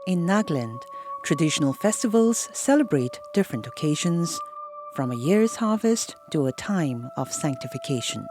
In Nagaland, traditional festivals celebrate different occasions, from a year's harvest to a time of sanctification.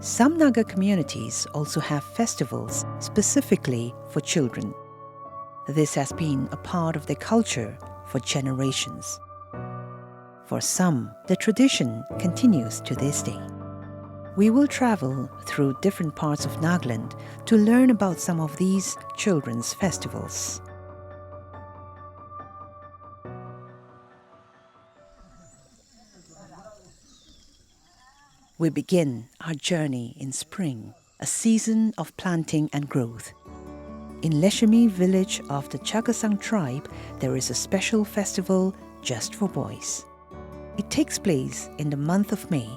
Some Naga communities also have festivals specifically for children. This has been a part of their culture for generations. For some, the tradition continues to this day. We will travel through different parts of Nagaland to learn about some of these children's festivals. We begin our journey in spring, a season of planting and growth. In Leshami village of the Chagasang tribe, there is a special festival just for boys. It takes place in the month of May,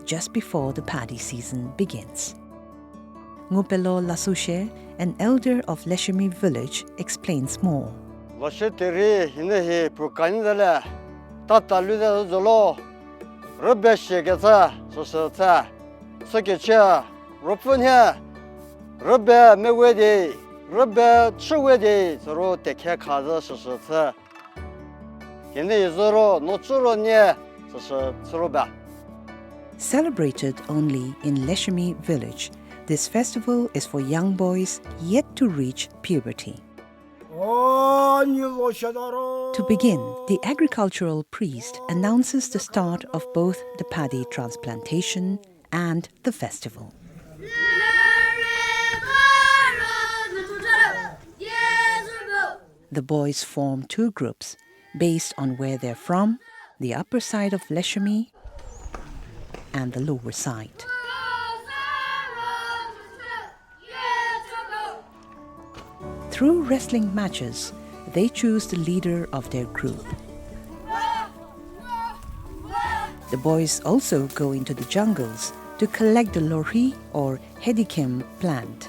just before the paddy season begins. Ngupelo Lasushe, an elder of Leshami village, explains more. Celebrated only in Leshami village, this festival is for young boys yet to reach puberty. To begin, the agricultural priest announces the start of both the paddy transplantation and the festival. The boys form two groups based on where they're from, the upper side of Leshami and the lower side. Through wrestling matches, they choose the leader of their group. The boys also go into the jungles to collect the lori or hedikim plant.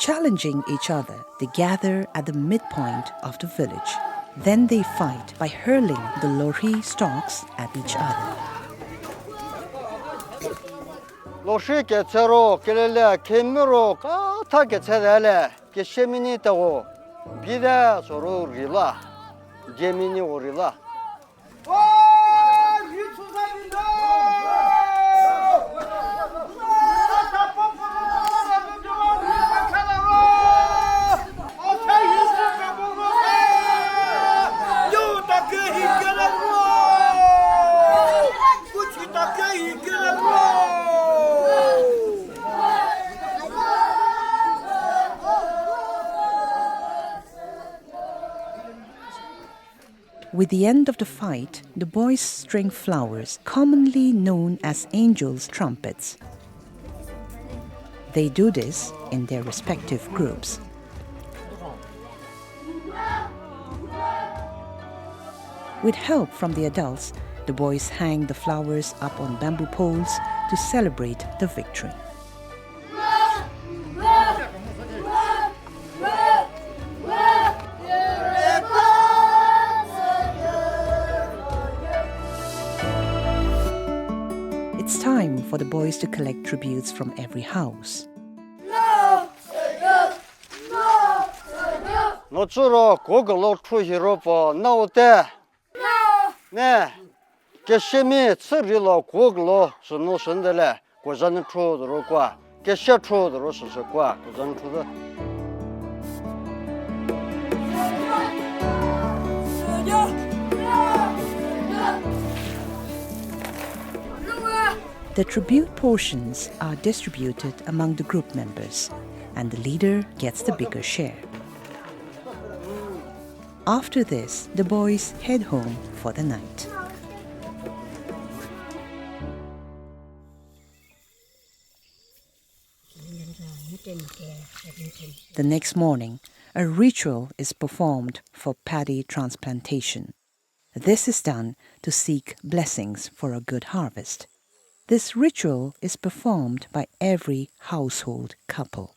Challenging each other, they gather at the midpoint of the village. Then they fight by hurling the lori stalks at each other. With the end of the fight, the boys string flowers, commonly known as angels' trumpets. They do this in their respective groups. With help from the adults, the boys hang the flowers up on bamboo poles to celebrate the victory. It's time for the boys to collect tributes from every house. The tribute portions are distributed among the group members, and the leader gets the bigger share. After this, the boys head home for the night. The next morning, a ritual is performed for paddy transplantation. This is done to seek blessings for a good harvest. This ritual is performed by every household couple.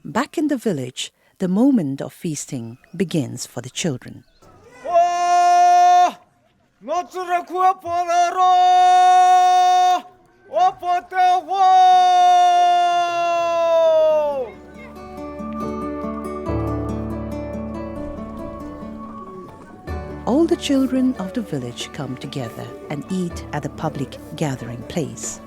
Back in the village, the moment of feasting begins for the children. All the children of the village come together and eat at the public gathering place.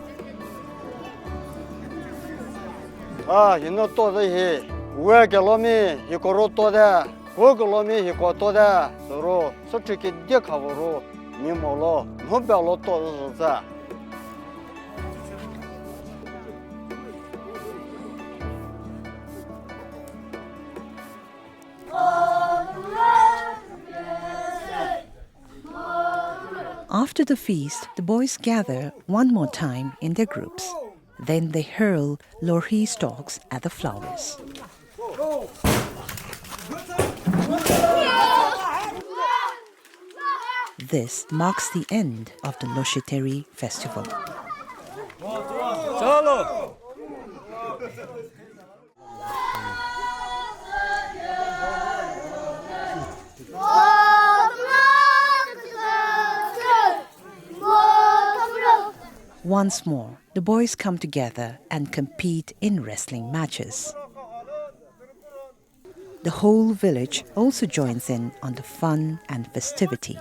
After the feast, the boys gather one more time in their groups. Then they hurl lorhi stalks at the flowers. This marks the end of the Loshiteri Festival. Once more, the boys come together and compete in wrestling matches. The whole village also joins in on the fun and festivity.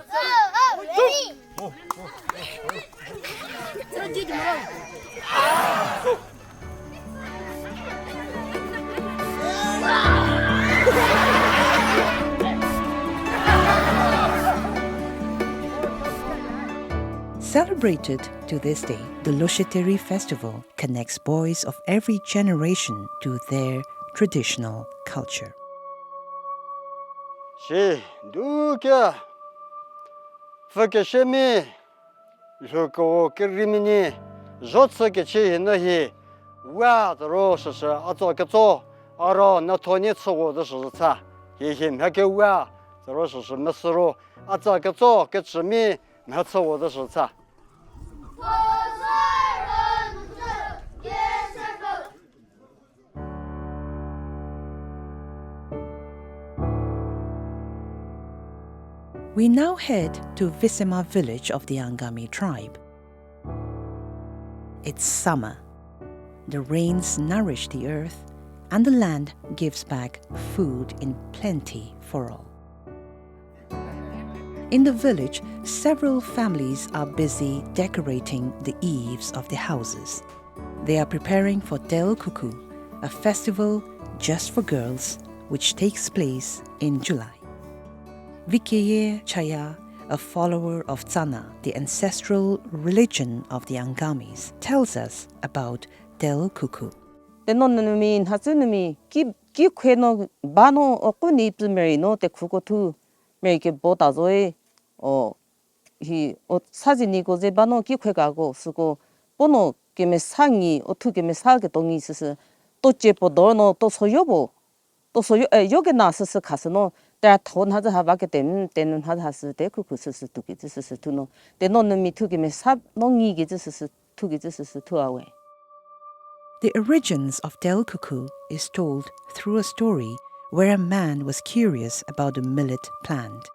Celebrated to this day, the Loshiteri Festival connects boys of every generation to their traditional culture. We now head to Visema village of the Angami tribe. It's summer. The rains nourish the earth and the land gives back food in plenty for all. In the village, several families are busy decorating the eaves of their houses. They are preparing for Deluku, a festival just for girls which takes place in July. Vikeye Chaya, a follower of Tsana, the ancestral religion of the Angamis, tells us about Deluku. The origins of Deluku is told through a story where a man was curious about the millet plant.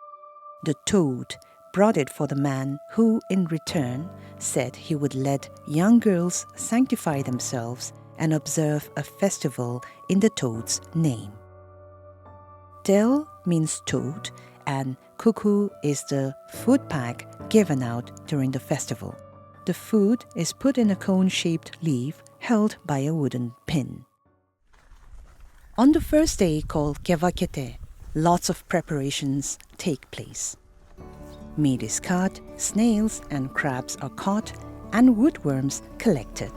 The toad brought it for the man who, in return, said he would let young girls sanctify themselves and observe a festival in the toad's name. Del means toad and kuku is the food pack given out during the festival. The food is put in a cone-shaped leaf held by a wooden pin. On the first day, called Kevakete, lots of preparations take place. Meat is cut, snails and crabs are caught, and woodworms collected.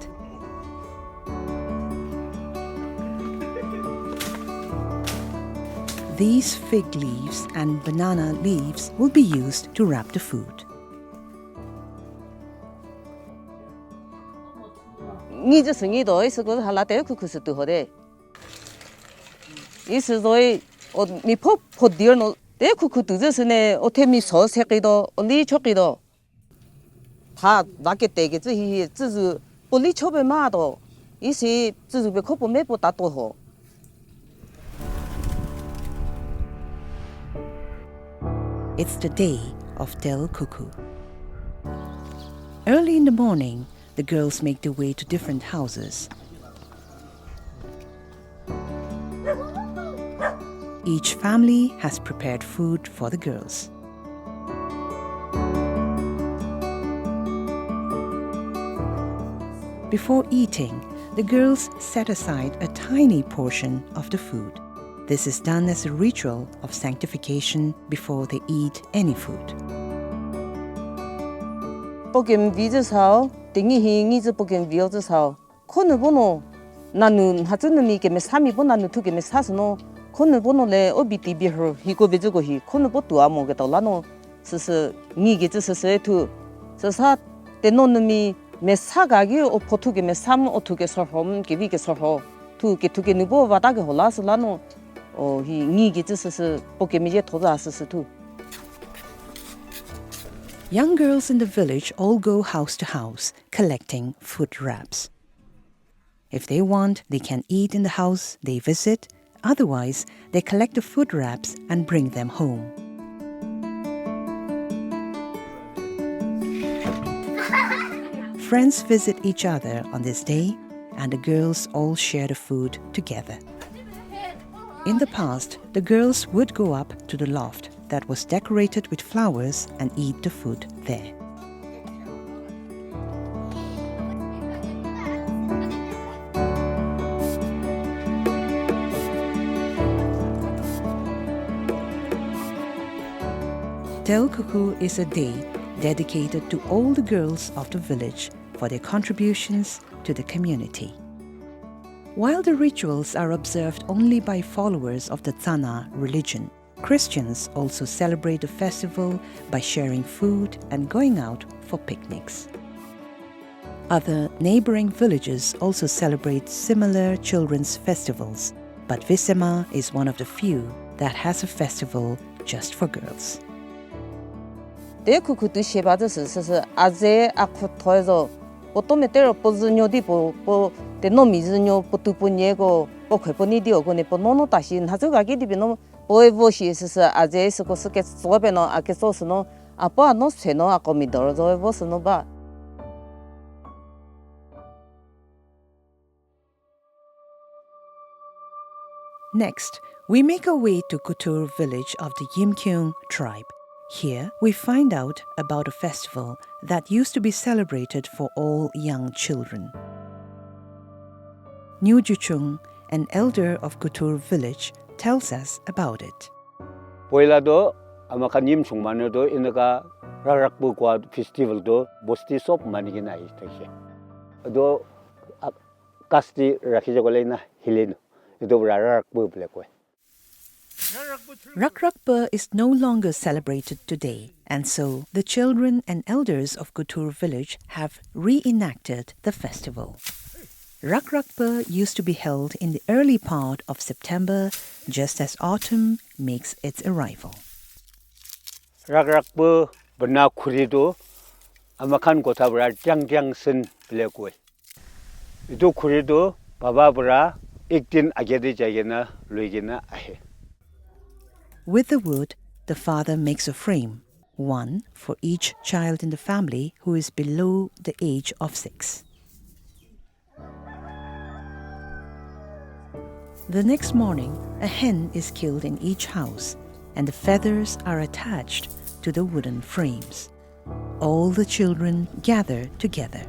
These fig leaves and banana leaves will be used to wrap the food. 你这生意多，是个哈拉得可是多好的。意思说，你破点喏，得可多就是呢，我听你说些几多，我理出几多。他那个得个这些只是不理出别嘛多，一些只是别可不没不大多好。It's the day of Deluku. Early in the morning, the girls make their way to different houses. Each family has prepared food for the girls. Before eating, the girls set aside a tiny portion of the food. This is done as a ritual of sanctification before they eat any food. Pokém vídeo sao, tingi hingi zu pokém vídeo sao. Khone bono, nanu hatu nani ke me sami bon nanu tu ke me sasno. Khone bono le obiti biho hiko bezo go hi. Khone bo tu amo ke tolano. Sese ni ke zu sese tu. Sesa teno nami me sagagi o potu ke me sam o tu ke sorhom ke vi ke sorho. Tu ke nubo wada ke hola solano. O hi ni ke zu sese pokém je toda sese tu. Young girls in the village all go house to house, collecting food wraps. If they want, they can eat in the house they visit. Otherwise, they collect the food wraps and bring them home. Friends visit each other on this day, and the girls all share the food together. In the past, the girls would go up to the loft that was decorated with flowers and eat the food there. Deluku is a day dedicated to all the girls of the village for their contributions to the community. While the rituals are observed only by followers of the Tsana religion, Christians also celebrate the festival by sharing food and going out for picnics. Other neighboring villages also celebrate similar children's festivals, but Visema is one of the few that has a festival just for girls. Deluku sheba是aze akutoezo potome tero pozinyo di po de no mizinyo potupunyego po kheponi di ogone po nono tashin hazo gagi di bino boevo shi是aze是个是个左边呢，个说是呢，啊不no se no a comidor zo vo是no ba. Next, we make our way to Kutur village of the Yimkyung tribe. Here, we find out about a festival that used to be celebrated for all young children. New Juchung, an elder of Kutur village, tells us about it. Poilado amakanim sungmanodo inaga Rakrab Festival do bosti sop manigina istashe. Do kasti rakijagolena hileno. Do Rakrab blekwe. Rakrab is no longer celebrated today, and so the children and elders of Kutur village have reenacted the festival. Rakrab used to be held in the early part of September, just as autumn makes its arrival. Rakrab bana kurido amakan gotabra jangjang sin blekwe. Do kurido bababra iktin agede jagena luigena ahe. With the wood, the father makes a frame, one for each child in the family who is below the age of 6. The next morning, a hen is killed in each house, and the feathers are attached to the wooden frames. All the children gather together.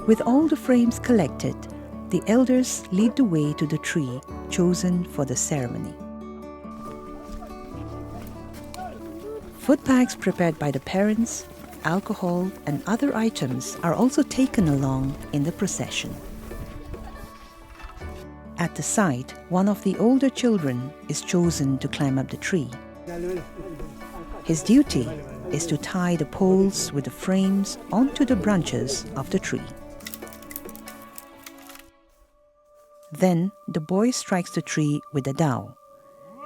With all the frames collected, the elders lead the way to the tree chosen for the ceremony. Food packs prepared by the parents, alcohol and other items are also taken along in the procession. At the site, one of the older children is chosen to climb up the tree. His duty is to tie the poles with the frames onto the branches of the tree. Then the boy strikes the tree with a dao.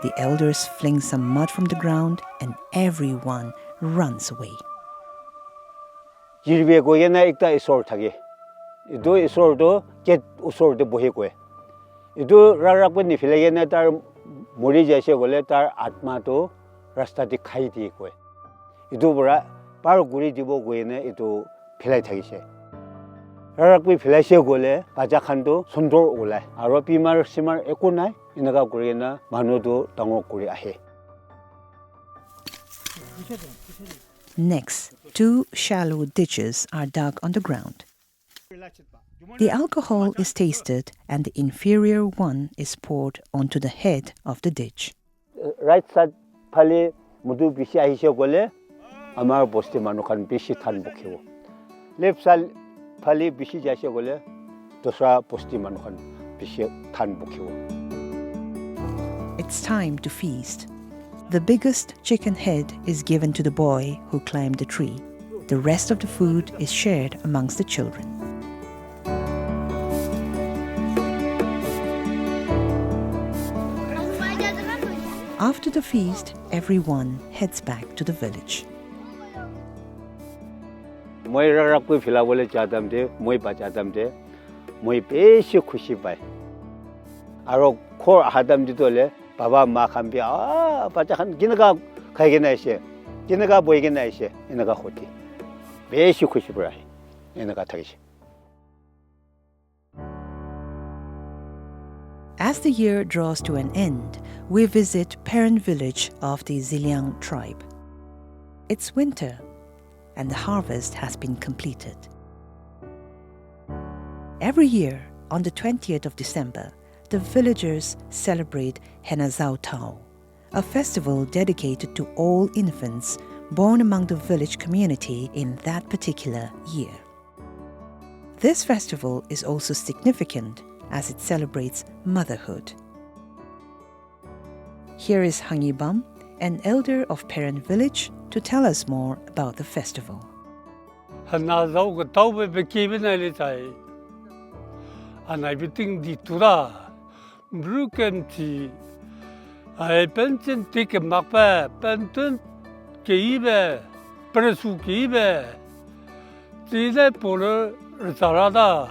The elders fling some mud from the ground and everyone runs away. Jirbe goyena ekta isor thage. Idu isor do ket usor de bohe koe. Idu rarak ni filagena tar mori jaise gole tar atma to rasta di khai di koe. Idu bora par guri dibo goyena idu filai thagise. Rarak bi filaise gole baja khando sondor olai. Aro pimar simar eko nai inaga gorena manodo tango kuri ahe. Next, 2 shallow ditches are dug on the ground. The alcohol is tasted and the inferior one is poured onto the head of the ditch. Right side phale mudu bishi ahishe gole amar bosti manukan bishi than bukhiwo. Left side phale bishi jaise gole dosra bosti manukan bishi than bukhiwo. It's time to feast. The biggest chicken head is given to the boy who climbed the tree. The rest of the food is shared amongst the children. After the feast, everyone heads back to the village. Moi rarak ko phila bole chadam de moi ba chadam de moi beshi khushi bai. Aro khor hadam didole baba ma khambi bacha khan ginaga khaigena ise ginaga boigena ise inaga khoti beshi khushi brai inaga thagise. As the year draws to an end, we visit parent village of the Ziliang tribe. It's winter and the harvest has been completed. Every year on the 20th of December, the villagers celebrate Henazao Tao, a festival dedicated to all infants born among the village community in that particular year. This festival is also significant as it celebrates motherhood. Here is Hangibam, an elder of parent village, to tell us more about the festival. Henazao ko tau be bekebe na le tai. Anai biting di tura. Bruken ti ai penchen tik makpa pentun keibe presu keibe tide polo sarada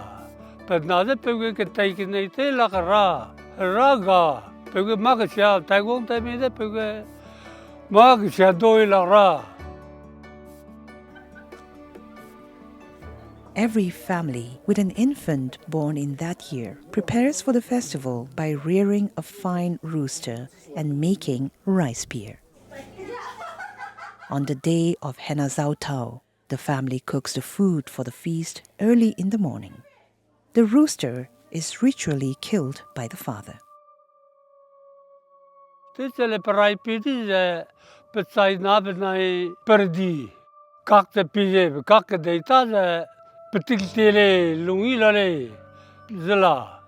penade pege ke tai ke nei te la ra raga pege magasha taigong tai me de pege magasha doi la ra. Every family with an infant born in that year prepares for the festival by rearing a fine rooster and making rice beer. On the day of Henazao Tao, the family cooks the food for the feast early in the morning. The rooster is ritually killed by the father. Tele parai pidi je petsai na benai perdi kak te pije kak deita je petiltele lungi lale zela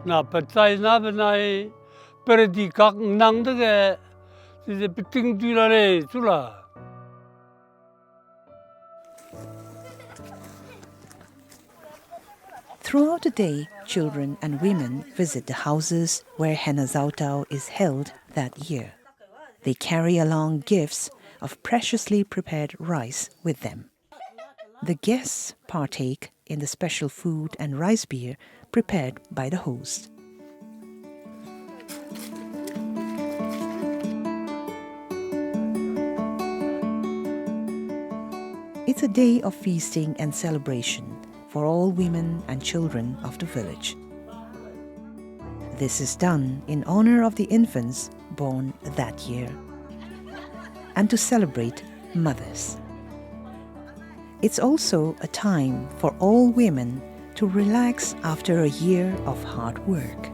na petsai na benai perdi kak nang de je peting du lale zula. Throughout the day, children and women visit the houses where Henazao Tao is held that year. They carry along gifts of preciously prepared rice with them. The guests partake in the special food and rice beer prepared by the host. It's a day of feasting and celebration for all women and children of the village. This is done in honor of the infants born that year and to celebrate mothers. It's also a time for all women to relax after a year of hard work.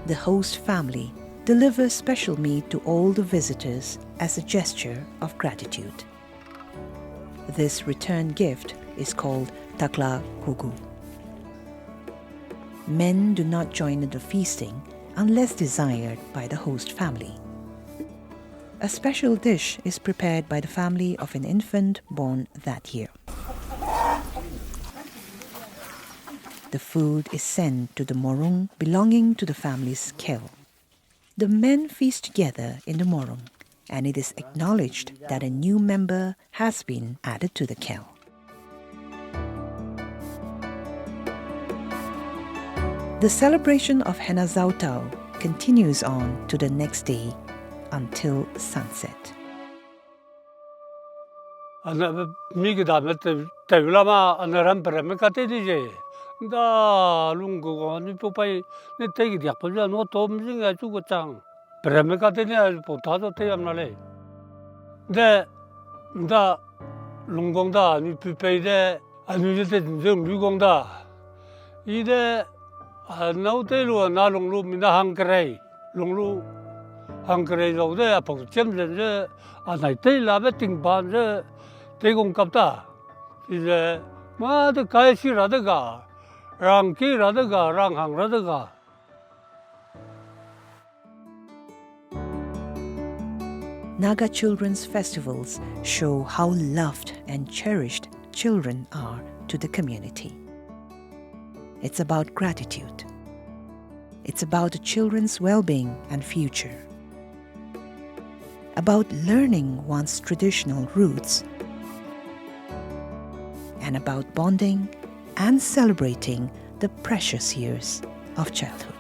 The host family delivers special meat to all the visitors as a gesture of gratitude. This return gift is called takla kugu. Men do not join in the feasting unless desired by the host family. a special dish is prepared by the family of an infant born that year. The food is sent to the morung belonging to the family's keo. The men feast together in the morung, and it is acknowledged that a new member has been added to the keo. The celebration of Henazautau continues on to the next day until sunset. Naga children's festivals show how loved and cherished children are to the community. It's about gratitude. It's about the children's well-being and future. About learning one's traditional roots, and about bonding and celebrating the precious years of childhood.